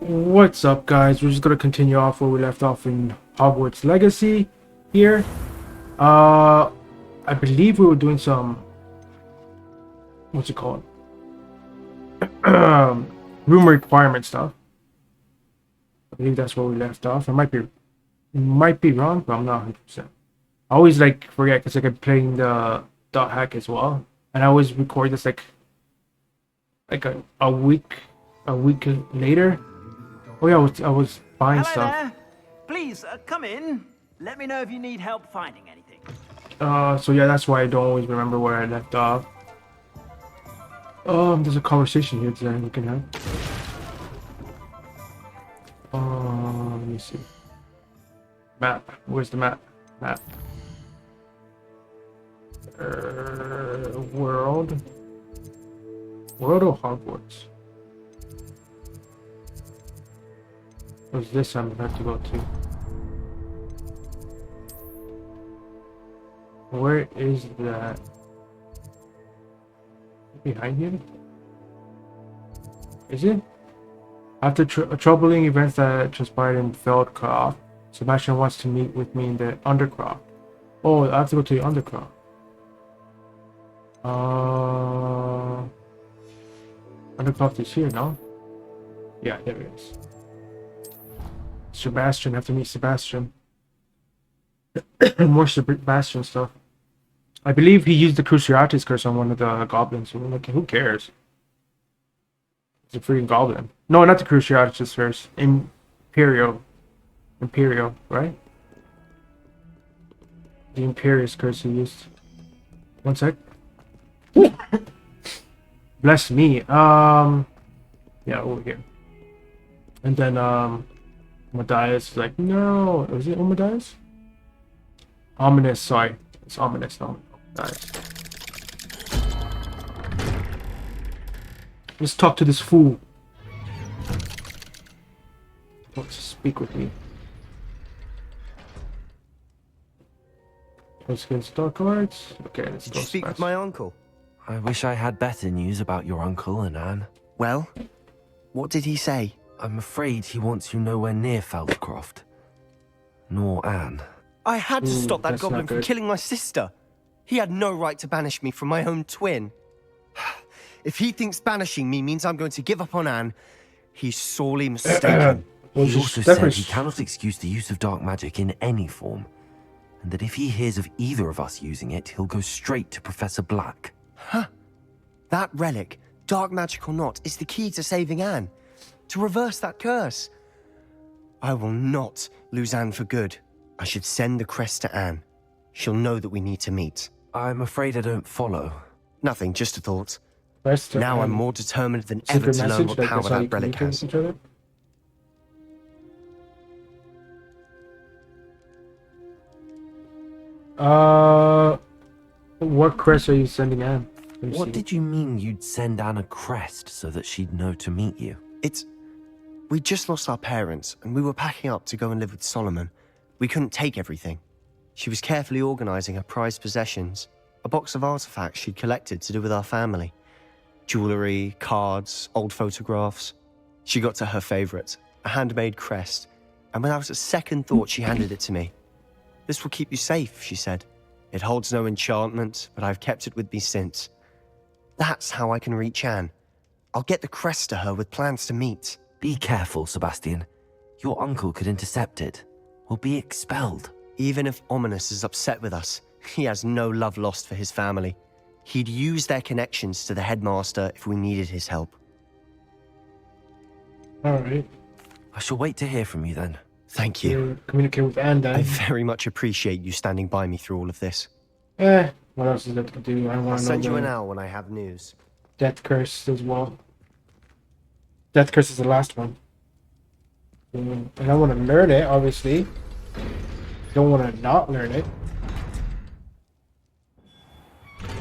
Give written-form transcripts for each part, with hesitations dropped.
What's up, guys? We're just gonna continue off where we left off in Hogwarts Legacy here. Uh, I believe we were doing some, what's it called? Room requirement stuff. I believe that's where we left off. I might be wrong, but I'm not 100%. I always like forget because I'm playing the dot hack as well, and I always record this like a week later. Oh yeah, I was buying Hello stuff. there. Please come in. Let me know if you need help finding anything. So yeah, that's why I don't always remember where I left off. There's a conversation here today we can have. Let me see. Map. Where's the map? Map. World. World of Hogwarts. What's this I'm about to go to? Where is that? Behind him? Is it? After troubling events that transpired in Feldcroft, Sebastian wants to meet with me in the Undercroft. Oh, I have to go to the Undercroft. Undercroft is here, no? Yeah, there it is. Sebastian, I have to meet Sebastian. More Sebastian stuff. I believe he used the Cruciatus curse on one of the goblins. So like, who cares? It's a freaking goblin. No, not the Cruciatus curse. Imperial, right? The Imperious curse he used. One sec. Bless me. Yeah, over here. And then Amadeus is like, no. Was it Amadeus? Ominous, sorry. It's ominous, no. Nice. Let's talk to this fool. Let's speak with me. Let's get Star cards. Okay, let's Did go. you speak with my uncle? I wish I had better news about your uncle and Anne. Well, what did he say? I'm afraid he wants you nowhere near Feldcroft. Nor Anne. I had to stop that that's goblin not from good. killing my sister. He had no right to banish me from my own twin. If he thinks banishing me means I'm going to give up on Anne, he's sorely mistaken. Well, He just also said definitely- he cannot excuse the use of dark magic in any form, and that if he hears of either of us using it, he'll go straight to Professor Black. That relic, dark magic or not, is the key to saving Anne. To reverse that curse. I will not lose Anne for good. I should send the crest to Anne. She'll know that we need to meet. I'm afraid I don't follow. Nothing, just a thought. Rest Now I'm more determined than ever secret to learn message, what like power that's how you that relic communicate with has. each other. What crest are you sending Anne? Let me What see. did you mean you'd send Anne a crest so that she'd know to meet you? We just lost our parents, and we were packing up to go and live with Solomon. We couldn't take everything. She was carefully organizing her prized possessions, a box of artifacts she'd collected to do with our family. Jewelry, cards, old photographs. She got to her favorite, a handmade crest, and without a second thought, she handed it to me. This will keep you safe, she said. It holds no enchantment, but I've kept it with me since. That's how I can reach Anne. I'll get the crest to her with plans to meet. Be careful, Sebastian. Your uncle could intercept it, or be expelled. Even if Ominous is upset with us, he has no love lost for his family. He'd use their connections to the headmaster if we needed his help. Alright. I shall wait to hear from you then. Thank you. You communicate with Anne then. I very much appreciate you standing by me through all of this. What else is there to do? I I'll want to send you know an the owl when I have news. Death Curse as well. Death Curse is the last one. And I want to learn it, obviously. Don't want to not learn it.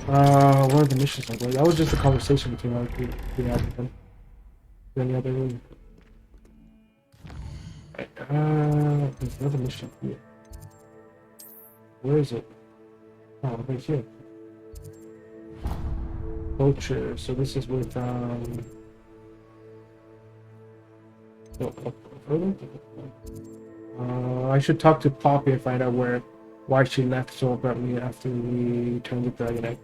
What are the missions like? That was just a conversation between our two. In the other room. There's another mission here. Where is it? Oh, right here. Culture. So this is with further? I should talk to Poppy and find out why she left so abruptly after we turned the dragon egg.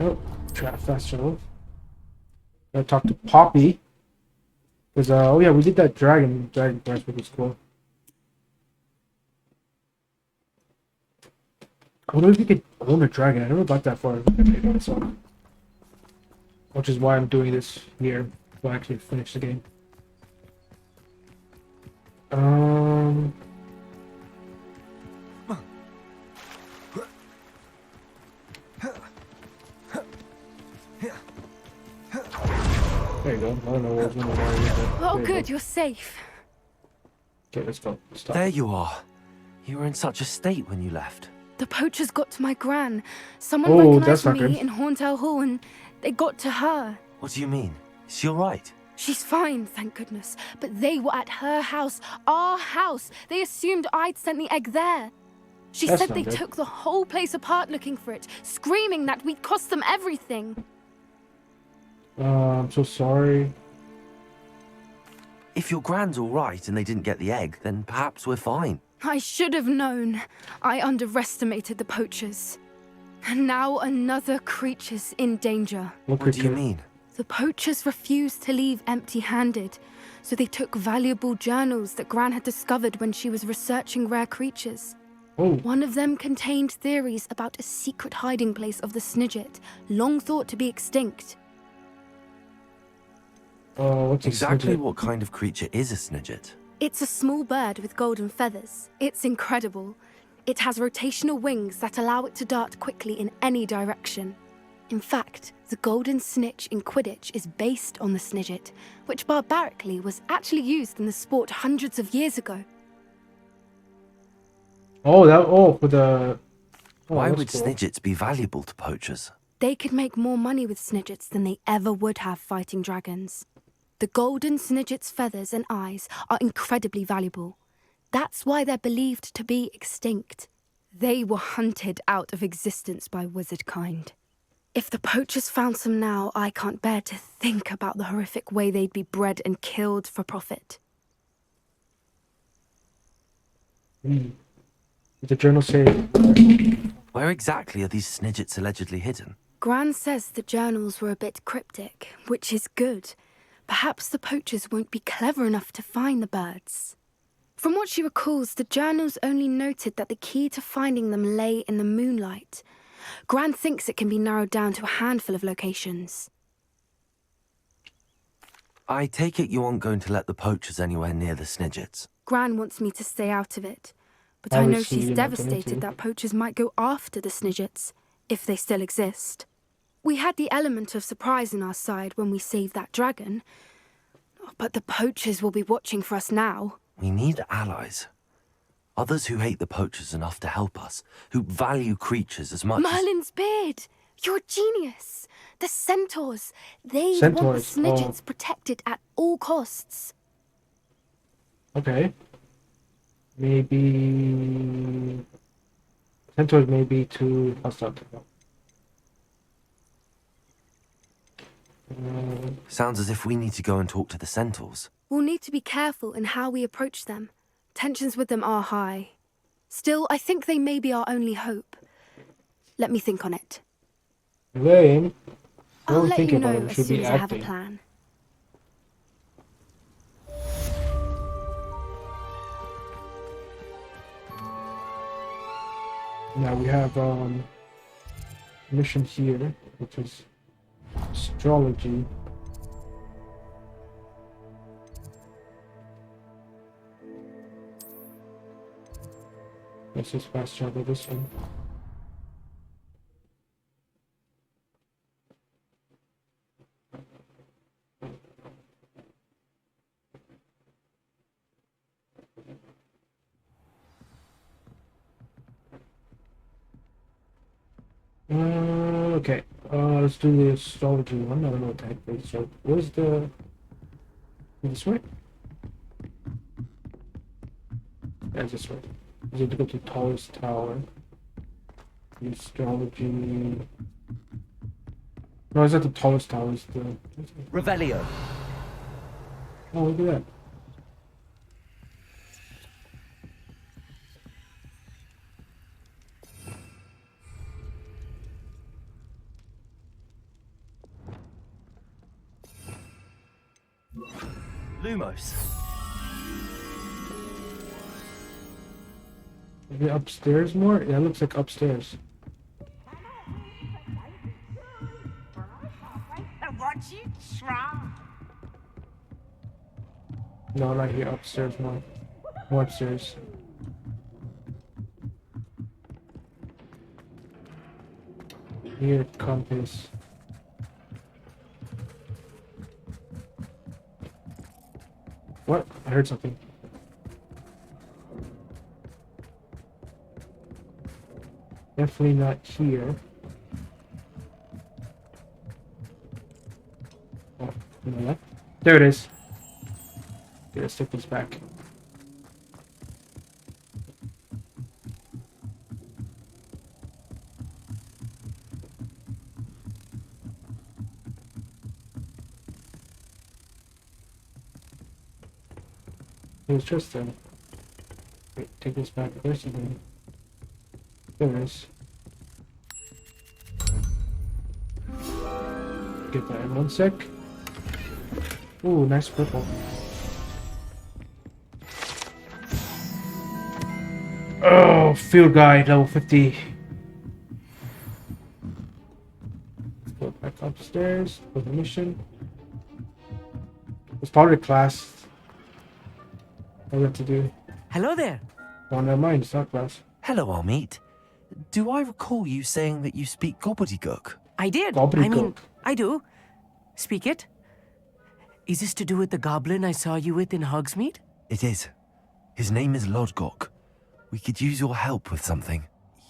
Oh, trap fast travel. Gotta talk to Poppy. Because, oh yeah, we did that dragon quest, which was cool. I wonder if you could own a dragon. I never got that far. Which is why I'm doing this here. To actually finish the game. There you go. I don't know what was going on. Oh, good, you're safe. Okay, let's go. Stop. There you are. You were in such a state when you left. The poachers got to my gran. Someone Oh, that's recognized not me good. in Horntail Hall and they got to her. What do you mean? Is she alright? She's fine, thank goodness. But they were at her house, our house. They assumed I'd sent the egg there. She That's said not they good. took the whole place apart looking for it, screaming that we'd cost them everything. I'm so sorry. If your gran's alright and they didn't get the egg, then perhaps we're fine. I should have known. I underestimated the poachers. And now another creature's in danger. What What do you creature? mean? The poachers refused to leave empty-handed, so they took valuable journals that Gran had discovered when she was researching rare creatures. Oh, One of them contained theories about a secret hiding place of the Snidget, long thought to be extinct. what's a Exactly snidget? what kind of creature is a snidget? It's a small bird with golden feathers. It's incredible. It has rotational wings that allow it to dart quickly in any direction. In fact, the golden snitch in Quidditch is based on the Snidget, which barbarically was actually used in the sport hundreds of years ago. For the. Oh, Why that's would cool. snidgets be valuable to poachers? They could make more money with Snidgets than they ever would have fighting dragons. The golden Snidget's feathers and eyes are incredibly valuable. That's why they're believed to be extinct. They were hunted out of existence by wizard kind. If the poachers found some now, I can't bear to think about the horrific way they'd be bred and killed for profit. Did the journal say? Where exactly are these snidgets allegedly hidden? Gran says the journals were a bit cryptic, which is good. Perhaps the poachers won't be clever enough to find the birds. From what she recalls, the journals only noted that the key to finding them lay in the moonlight. Gran thinks it can be narrowed down to a handful of locations. I take it you aren't going to let the poachers anywhere near the snidgets. Gran wants me to stay out of it, but I know Obviously, she's you're not going to. devastated that poachers might go after the Snidgets, if they still exist. We had the element of surprise on our side when we saved that dragon, but the poachers will be watching for us now. We need allies. Others who hate the poachers enough to help us, who value creatures as much as... Merlin's beard! You're a genius! The centaurs! They want the Centaurs, Snidgets oh. protected at all costs. Okay. Maybe. Centaurs may be too hostile to them. Sounds as if we need to go and talk to the centaurs. We'll need to be careful in how we approach them. Tensions with them are high. Still, I think they may be our only hope. Let me think on it. Lame. I'll Don't let think you about know it. as Should soon be as I have a acting. plan. Now we have mission here, which is astrology. Let's just fast travel this one. Okay. Let's do the astrology one. I don't know what type it is. So, where's the... This way? Yeah, this way. You have to go to the tallest tower. The astrology... No, it's not the tallest tower. It's the... Revelio. Oh, look at that. Lumos. Is it upstairs more? Yeah, it looks like upstairs. No, not here. Upstairs more. More upstairs. Here, compass. What? I heard something. Definitely not here. Oh, no. There it is. Okay, let's take this back. It was just wait, take this back. There's something. There it is. Get that in 1 sec. Ooh, nice purple. Oh, field guide level 50. Let's go back upstairs for the mission. It's part of the class. I got to do. Hello there. Oh, never mind. It's not class. Hello, Armeet. Do I recall you saying that you speak gobbledygook? I did. Gobbledygook. I mean, I do. Speak it. Is this to do with the goblin I saw you with in Hogsmeade? It is. His name is Lodgok. We could use your help with something.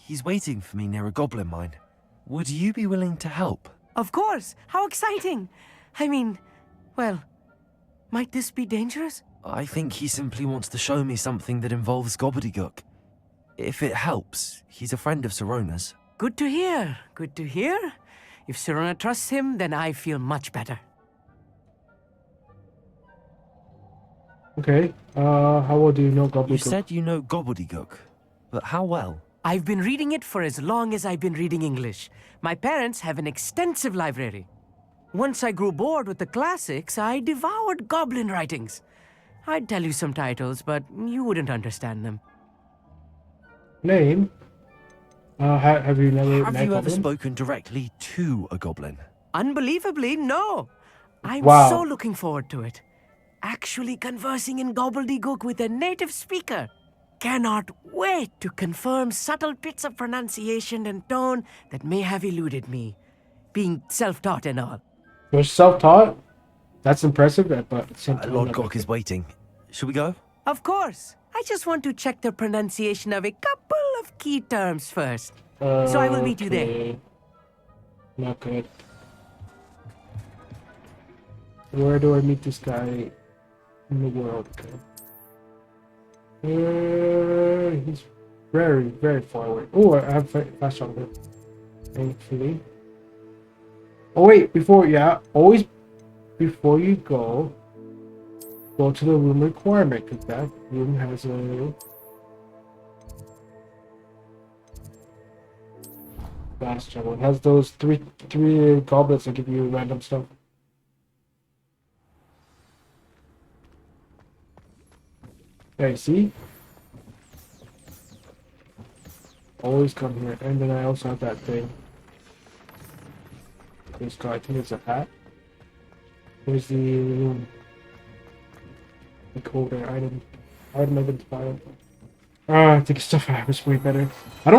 He's waiting for me near a goblin mine. Would you be willing to help? Of course. How exciting. I mean, well, might this be dangerous? I think he simply wants to show me something that involves gobbledygook. If it helps, he's a friend of Sirona's. Good to hear. Good to hear. If Sirona trusts him, then I feel much better. Okay. How well do you know You gobbledygook? said you know gobbledygook, but how well? I've been reading it for as long as I've been reading English. My parents have an extensive library. Once I grew bored with the classics, I devoured goblin writings. I'd tell you some titles, but you wouldn't understand them. Name? Have you never Have met you ever goblin? spoken directly to a goblin? Unbelievably, no. I'm Wow. so looking forward to it. Actually conversing in gobbledygook with a native speaker. Cannot wait to confirm subtle bits of pronunciation and tone that may have eluded me. Being self-taught and all. You're self-taught? That's impressive, but at the same time, Lodgok is waiting. Should we go? Of course. I just want to check the pronunciation of a couple of key terms first. So I will meet you there. Okay. Not good. Where do I meet this guy in the world? Okay. He's very, very far away. Oh, I have fast travel. Thankfully. Oh wait, always before you go to the room requirement, because that room has a fast travel. It has those three goblets that give you random stuff. Yeah, you see? Always come here. And then I also have that thing. This guy, I think it's a hat. Here's the room. The coder item identifier. I think stuff was way better. I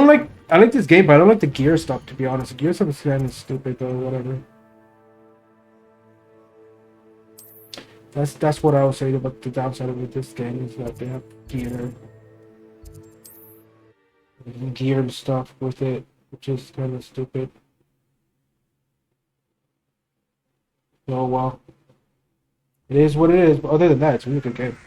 like this game, but I don't like the gear stuff, to be honest. The gear stuff is kind of stupid, but whatever. That's what I would say about the downside of this game, is that they have gear and stuff with it, which is kind of stupid. Oh well. It is what it is, but other than that, it's a really good game.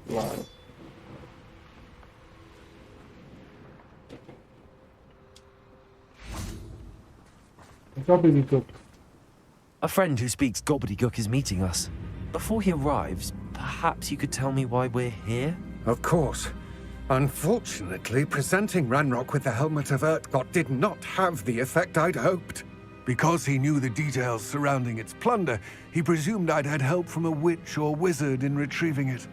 Wow. It's probably good. A friend who speaks gobbledygook is meeting us. Before he arrives, perhaps you could tell me why we're here? Of course. Unfortunately, presenting Ranrock with the Helmet of Urtkot did not have the effect I'd hoped. Because he knew the details surrounding its plunder, he presumed I'd had help from a witch or wizard in retrieving it.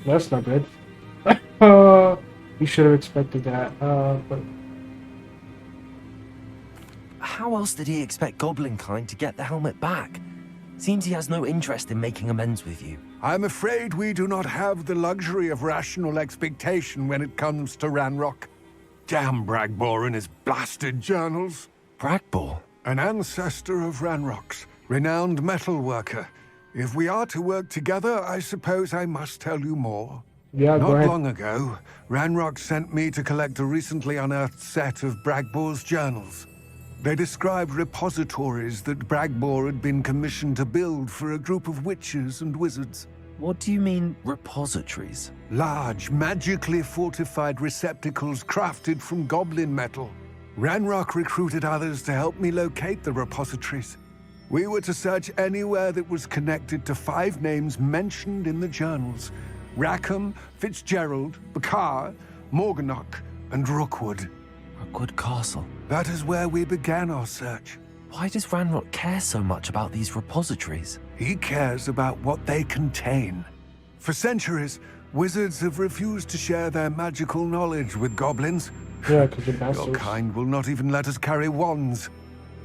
That's not good. You should have expected that. But How else did he expect Goblinkind to get the helmet back? Seems he has no interest in making amends with you. I'm afraid we do not have the luxury of rational expectation when it comes to Ranrock. Damn Bragbor and his blasted journals. Bragbor? An ancestor of Ranrock's, renowned metal worker. If we are to work together, I suppose I must tell you more. yeah, go Not ahead. long ago, Ranrock sent me to collect a recently unearthed set of Bragbor's journals. They described repositories that Bragbor had been commissioned to build for a group of witches and wizards. What do you mean, repositories? Large, magically fortified receptacles crafted from goblin metal. Ranrock recruited others to help me locate the repositories. We were to search anywhere that was connected to 5 names mentioned in the journals: Rackham, Fitzgerald, Bakar, Morganach, and Rookwood. Rookwood Castle. That is where we began our search. Why does Ranrock care so much about these repositories? He cares about what they contain. For centuries, wizards have refused to share their magical knowledge with goblins. Yeah, because you're Your bastards. kind will not even let us carry wands.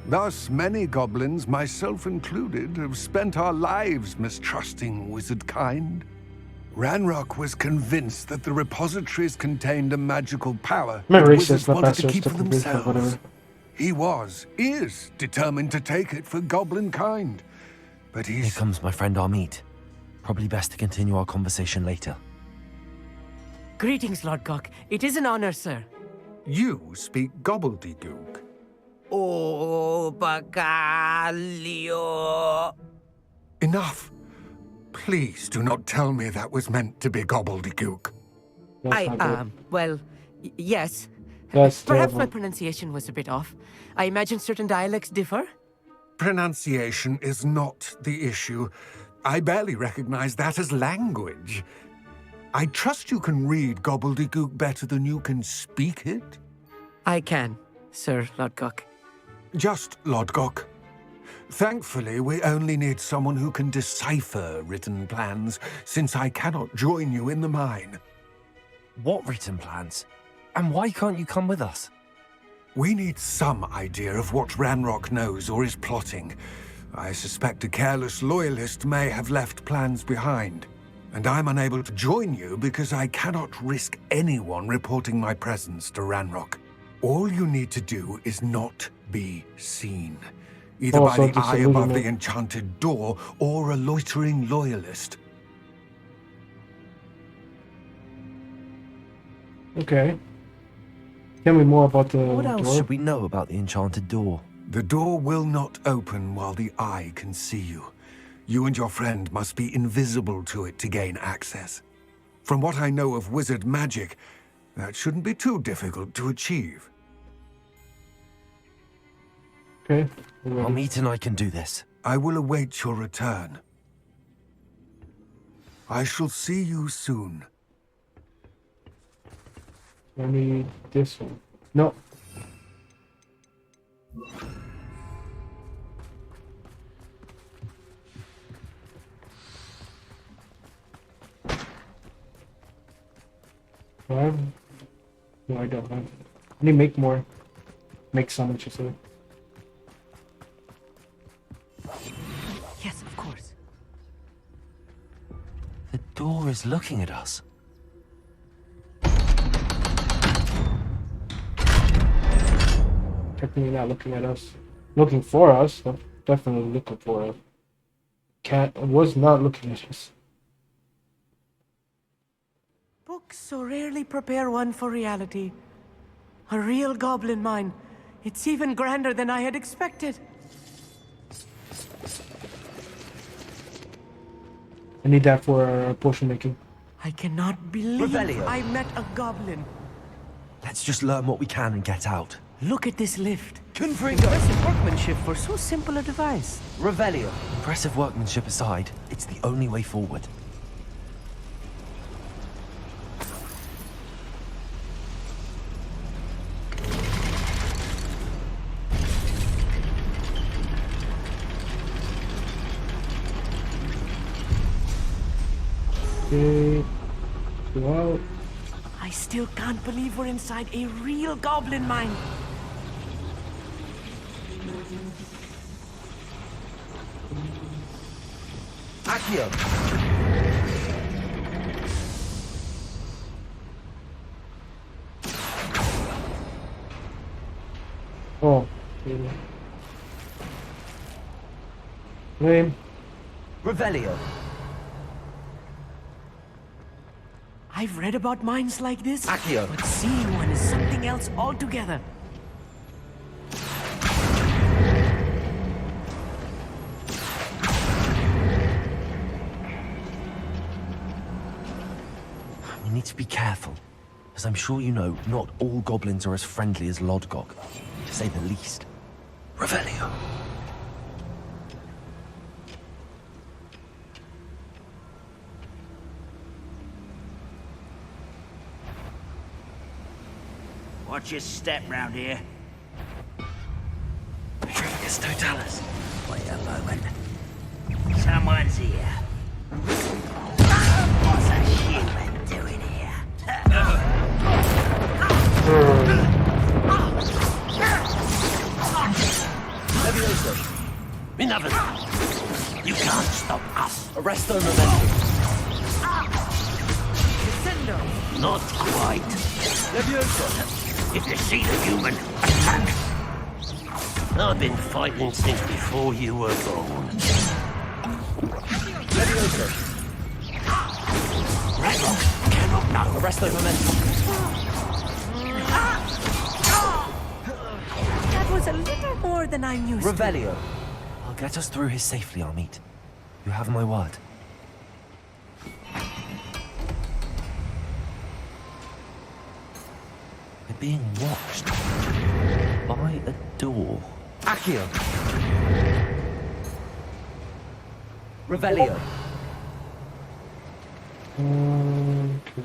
Thus, many goblins, myself included, have spent our lives mistrusting wizard kind. Ranrock was convinced that the repositories contained a magical power I'm not that racist, wizards not wanted to bastards, keep for to confuse, but themselves. whatever. He is determined to take it for goblin kind. But Here he's... comes my friend Amit. Probably best to continue our conversation later. Greetings, Lodgok. It is an honor, sir. You speak gobbledygook. Oh, Bacalio. Enough. Please do not tell me that was meant to be gobbledygook. That's not good. Well, yes. That's Perhaps my terrible. pronunciation was a bit off. I imagine certain dialects differ. Pronunciation is not the issue. I barely recognize that as language. I trust you can read gobbledygook better than you can speak it. I can, Sir Lodgok. Just Lodgok. Thankfully, we only need someone who can decipher written plans, since I cannot join you in the mine. What written plans? And why can't you come with us? We need some idea of what Ranrock knows or is plotting. I suspect a careless loyalist may have left plans behind. And I'm unable to join you because I cannot risk anyone reporting my presence to Ranrock. All you need to do is not be seen. Either by Also the eye above the disillusionment. enchanted door or a loitering loyalist. Okay. Tell me more about the What else door. should we know about the enchanted door? The door will not open while the eye can see you. You and your friend must be invisible to it to gain access. From what I know of wizard magic, that shouldn't be too difficult to achieve. Okay. we're ready. Amit and I can do this. I will await your return. I shall see you soon. I need this one. No. Do I have? No, I don't have. I need to make more. Make some, I should say. Yes, of course. The door is looking at us. Technically not looking at us. Looking for us. But definitely looking for us. Cat was not looking at us. Books so rarely prepare one for reality. A real goblin mine. It's even grander than I had expected. I need that for potion making. I cannot believe Revelio. I met a goblin. Let's just learn what we can and get out. Look at this lift. Confringo! Impressive workmanship for so simple a device. Revelio! Impressive workmanship aside, it's the only way forward. Okay. Go out. I still can't believe we're inside a real goblin mine. Accio! Oh. Okay. Name. Revelio. I've read about mines like this, Accio. but seeing one is something else altogether. We need to be careful. As I'm sure you know, not all goblins are as friendly as Lodgok, to say the least. Revelio. Watch your step round here. It's Totalis. Wait a moment. Someone's here. What's a human doing here? Levioso. Enough of that. You can't stop us. Arresto Momentum. Descendo. Not quite. Levioso. If you see the human, attack. I've been fighting since before you were born. Levioso. Radrock cannot know. Arresto Momentum. That was a little more than I'm used to. Revelio. I'll get us through here safely, Amit. You have my word. We're being watched by a door. Accio. Revelio. Okay.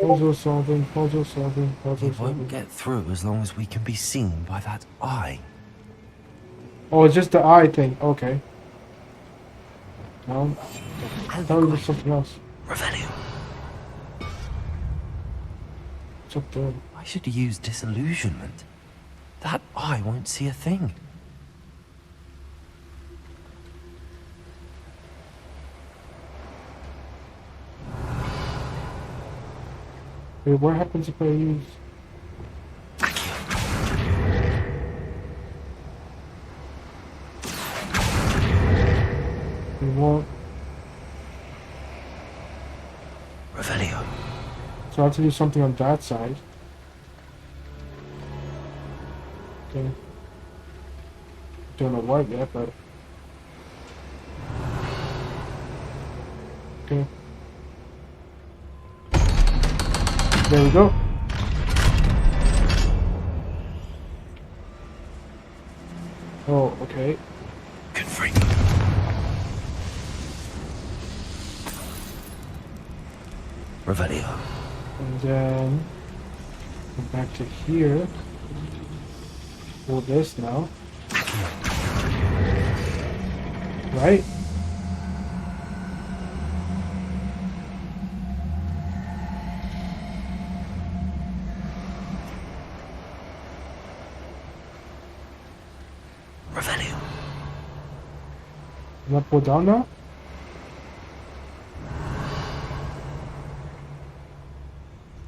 Puzzle solving, puzzle solving, puzzle We solving. won't get through as long as we can be seen by that eye. Oh, it's just the eye thing. Okay. No, I'll I thought it be was quiet. something else. Revelio. It's up there. I should use disillusionment. That eye won't see a thing. Wait, what happens if I use... We won't... Revelio. So I have to do something on that side. Okay. Don't know what yet, but... Okay. There we go. Oh, okay. Confront. Revelio. And then... Go back to here. Do this now. Right? Revelio. Can I pull down now?